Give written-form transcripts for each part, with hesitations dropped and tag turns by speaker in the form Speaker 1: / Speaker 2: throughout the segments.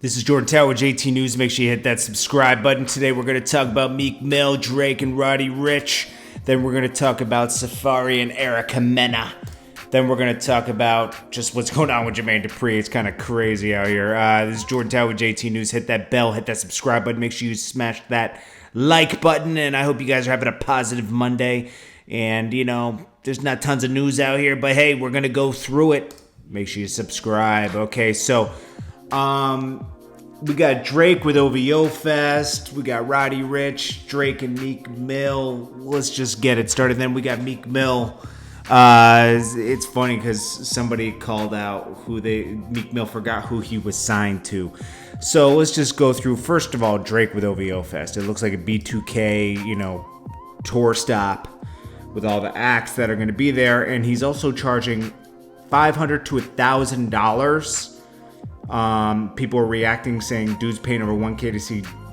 Speaker 1: This is Jordan Tower with JT News. Make sure you hit that subscribe button. Today we're going to talk about Meek Mill, Drake, and Roddy Rich. Then we're going to talk about Safaree and Mena. Then we're going to talk about just what's going on with Jermaine Dupri. It's kind of crazy out here. This is Jordan Tower with JT News. Hit that bell, hit that subscribe button. Make sure you smash that like button. And I hope you guys are having a positive Monday. And, you know, there's not tons of news out here, but hey, we're going to go through it. Make sure you subscribe. Okay, so we got Drake with OVO Fest. We got Roddy Rich, Drake, and Meek Mill. Let's just get it started. Then we got Meek Mill. It's funny because somebody called out Meek Mill forgot who he was signed to. So let's just go through. First of all, Drake with OVO Fest. It looks like a B2K, tour stop with all the acts that are going to be there. And he's also charging $500 to $1,000. People are reacting, saying dude's paying over $1K to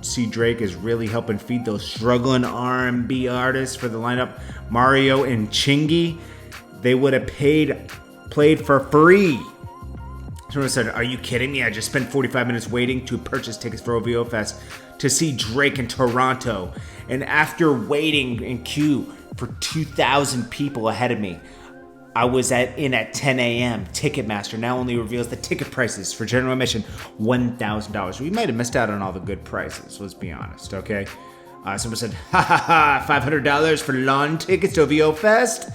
Speaker 1: see Drake is really helping feed those struggling R&B artists for the lineup. Mario and Chingy, they would have played for free. Someone said, "Are you kidding me? I just spent 45 minutes waiting to purchase tickets for OVO Fest to see Drake in Toronto, and after waiting in queue for 2,000 people ahead of me, I was in at 10 a.m. Ticketmaster now only reveals the ticket prices for general admission, $1,000. We might have missed out on all the good prices, let's be honest, okay? Someone said, $500 for lawn tickets to OVO Fest?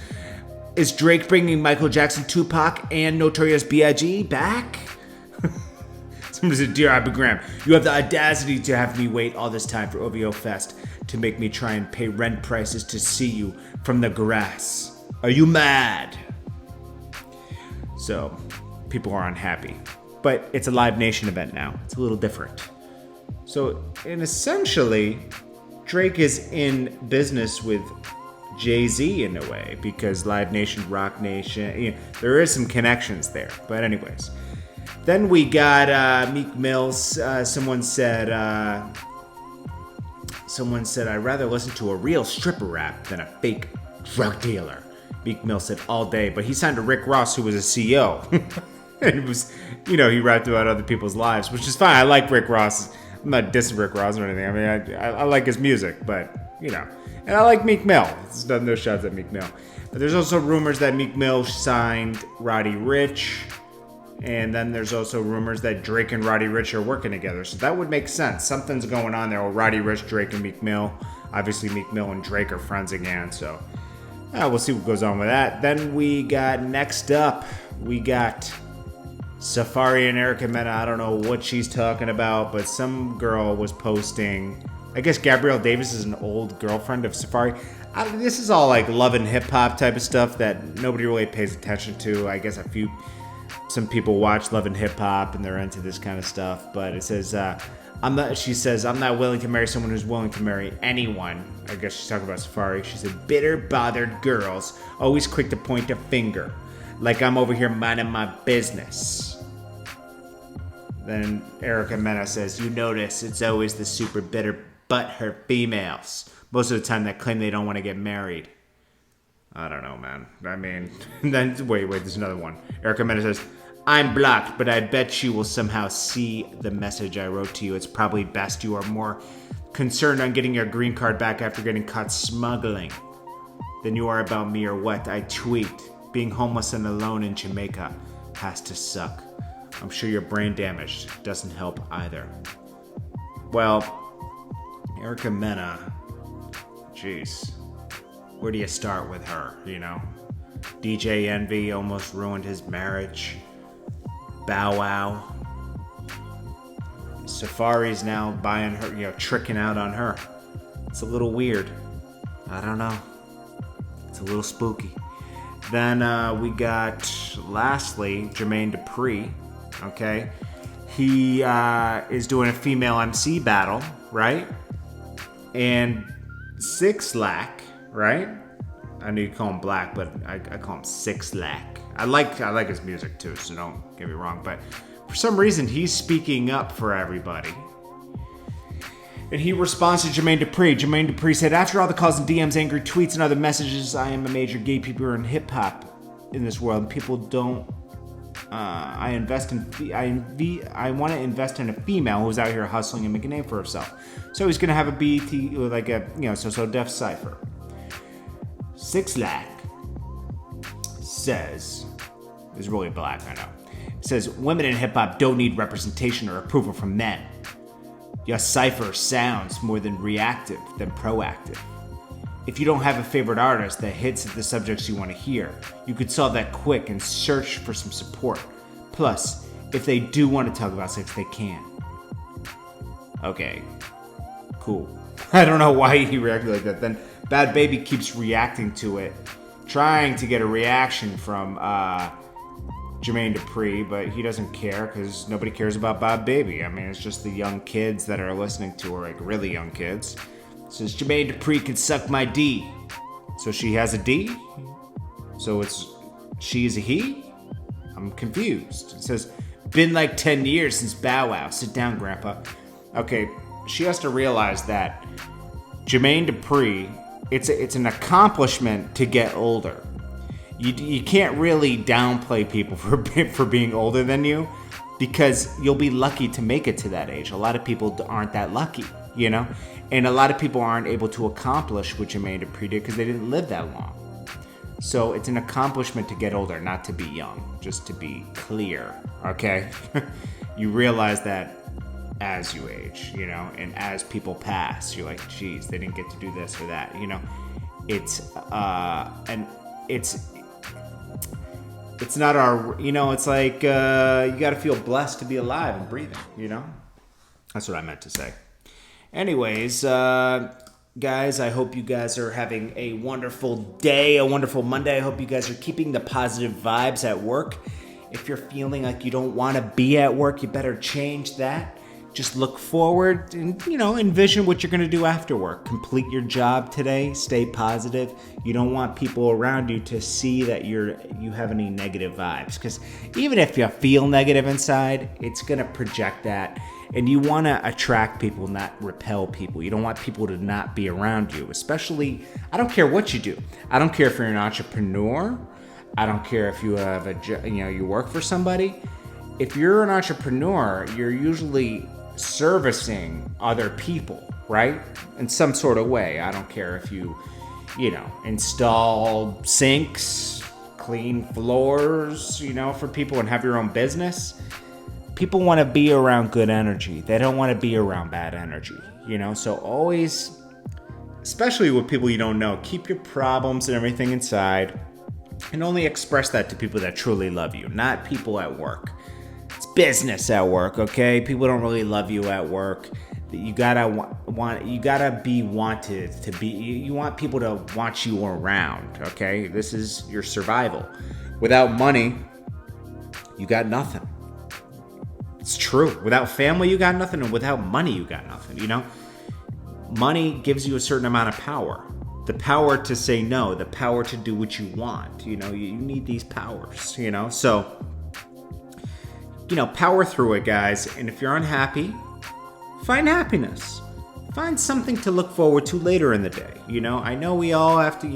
Speaker 1: Is Drake bringing Michael Jackson, Tupac, and Notorious B.I.G. back? Someone said, "Dear Abu Graham, you have the audacity to have me wait all this time for OVO Fest to make me try and pay rent prices to see you from the grass. Are you mad?" So, people are unhappy. But it's a Live Nation event now. It's a little different. So, and essentially, Drake is in business with Jay-Z in a way, because Live Nation, Rock Nation, there is some connections there. But anyways, then we got Meek Mill. Someone said, I'd rather listen to a real stripper rap than a fake drug dealer. Meek Mill said all day, but he signed to Rick Ross, who was a CEO. And it was, he rapped about other people's lives, which is fine. I like Rick Ross. I'm not dissing Rick Ross or anything. I mean, I like his music, but, And I like Meek Mill. There's no shots at Meek Mill. But there's also rumors that Meek Mill signed Roddy Rich. And then there's also rumors that Drake and Roddy Rich are working together. So that would make sense. Something's going on there with Roddy Rich, Drake, and Meek Mill. Obviously, Meek Mill and Drake are friends again. So we'll see what goes on with that. Then we got, next up, we got Safaree and Mena. I don't know what she's talking about, but some girl was posting. I guess Gabrielle Davis is an old girlfriend of Safaree. This is all like love and hip hop type of stuff that nobody really pays attention to. I guess some people watch love and hip hop and they're into this kind of stuff. But it says, she says, "I'm not willing to marry someone who's willing to marry anyone." I guess she's talking about Safaree. She said, "Bitter, bothered girls, always quick to point a finger. Like I'm over here minding my business." Then Mena says, "You notice it's always the super bitter butthurt females, most of the time, that claim they don't want to get married." I don't know, man. I mean, then wait, there's another one. Mena says, "I'm blocked, but I bet you will somehow see the message I wrote to you. It's probably best you are more concerned on getting your green card back after getting caught smuggling than you are about me or what I tweet. Being homeless and alone in Jamaica has to suck. I'm sure you're brain damaged. Doesn't help either." Well, Mena, jeez, where do you start with her, DJ Envy almost ruined his marriage. Bow Wow. Safaree's now buying her, tricking out on her. It's a little weird. I don't know. It's a little spooky. Then we got, lastly, Jermaine Dupri, okay? He is doing a female MC battle, right? And 6 Lack, right? I know you call him Black, but I call him 6 Lack. I like his music too, so don't get me wrong. But for some reason, he's speaking up for everybody. And he responds to Jermaine Dupri. Jermaine Dupri said, "After all the calls and DMs, angry tweets, and other messages, I am a major gay people in hip-hop in this world. And people don't I want to invest in a female who's out here hustling and making a name for herself. So he's gonna have a BET, like a so Def Cypher. 6 Lakh says, is really black, I know. It says, women in hip hop don't need representation or approval from men. Your cipher sounds more than reactive than proactive. If you don't have a favorite artist that hits the subjects you want to hear, you could solve that quick and search for some support. Plus, if they do want to talk about sex, they can. Okay, cool. I don't know why he reacted like that. Then Bad Baby keeps reacting to it, trying to get a reaction from Jermaine Dupri, but he doesn't care because nobody cares about Bad Baby. I mean, it's just the young kids that are listening to her, like really young kids. It says Jermaine Dupri can suck my D. So she has a D? So she's a he? I'm confused. It says, been like 10 years since Bow Wow. Sit down, Grandpa. Okay, she has to realize that Jermaine Dupri, it's an accomplishment to get older. You can't really downplay people for being older than you because you'll be lucky to make it to that age. A lot of people aren't that lucky, And a lot of people aren't able to accomplish what Jermaine Dupri did because they didn't live that long. So it's an accomplishment to get older, not to be young, just to be clear, okay? You realize that as you age, and as people pass, you're like, geez, they didn't get to do this or that, It's not our, it's like, you got to feel blessed to be alive and breathing, That's what I meant to say. Anyways, guys, I hope you guys are having a wonderful day, a wonderful Monday. I hope you guys are keeping the positive vibes at work. If you're feeling like you don't want to be at work, you better change that. Just look forward and, envision what you're going to do after work. Complete your job today. Stay positive. You don't want people around you to see that you have any negative vibes. Because even if you feel negative inside, it's going to project that. And you want to attract people, not repel people. You don't want people to not be around you. Especially, I don't care what you do. I don't care if you're an entrepreneur. I don't care if you have you work for somebody. If you're an entrepreneur, you're usually servicing other people, right? In some sort of way. I don't care if you install sinks, clean floors, for people and have your own business. People want to be around good energy. They don't want to be around bad energy, So always, especially with people you don't know, keep your problems and everything inside and only express that to people that truly love you, not people at work. It's business at work, okay? People don't really love you at work. You gotta be wanted to be. You want people to want you around, okay? This is your survival. Without money, you got nothing. It's true. Without family, you got nothing, and without money, you got nothing. Money gives you a certain amount of power. The power to say no, the power to do what you want. You need these powers. So. Power through it, guys. And if you're unhappy, find happiness. Find something to look forward to later in the day. I know we all have to,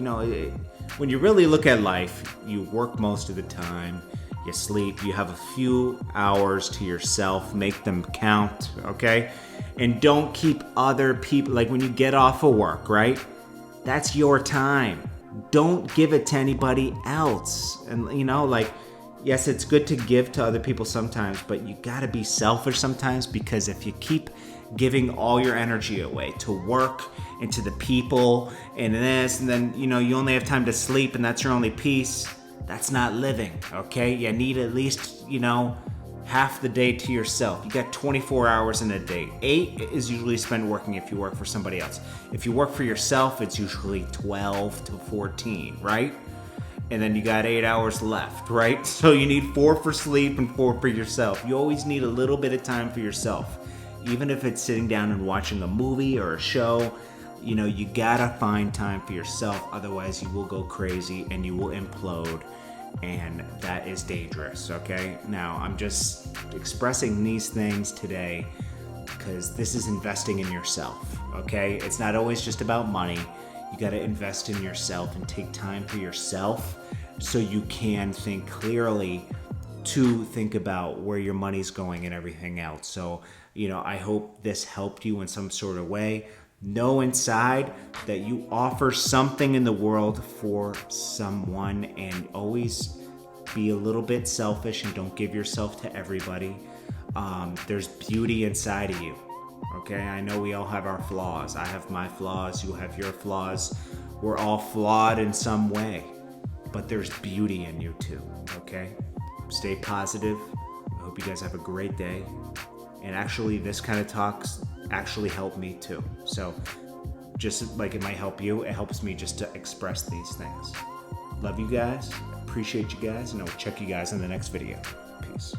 Speaker 1: when you really look at life, you work most of the time, you sleep, you have a few hours to yourself, make them count, okay? And don't keep other people, like when you get off of work, right? That's your time. Don't give it to anybody else. And, yes, it's good to give to other people sometimes, but you gotta be selfish sometimes because if you keep giving all your energy away to work and to the people and this, and then, you only have time to sleep and that's your only peace, that's not living, okay? You need at least, half the day to yourself. You got 24 hours in a day. 8 is usually spent working if you work for somebody else. If you work for yourself, it's usually 12 to 14, right? And then you got 8 hours left, right? So you need 4 for sleep and 4 for yourself. You always need a little bit of time for yourself. Even if it's sitting down and watching a movie or a show, you gotta find time for yourself. Otherwise, you will go crazy and you will implode. And that is dangerous, okay? Now, I'm just expressing these things today because this is investing in yourself, okay? It's not always just about money. You got to invest in yourself and take time for yourself so you can think clearly to think about where your money's going and everything else. So, I hope this helped you in some sort of way. Know inside that you offer something in the world for someone, and always be a little bit selfish and don't give yourself to everybody. There's beauty inside of you. Okay, I know we all have our flaws. I have my flaws, you have your flaws. We're all flawed in some way, but there's beauty in you too, okay? Stay positive. I hope you guys have a great day. And actually, this kind of talks actually helped me too. So just like it might help you, it helps me just to express these things. Love you guys, appreciate you guys, and I'll check you guys in the next video. Peace.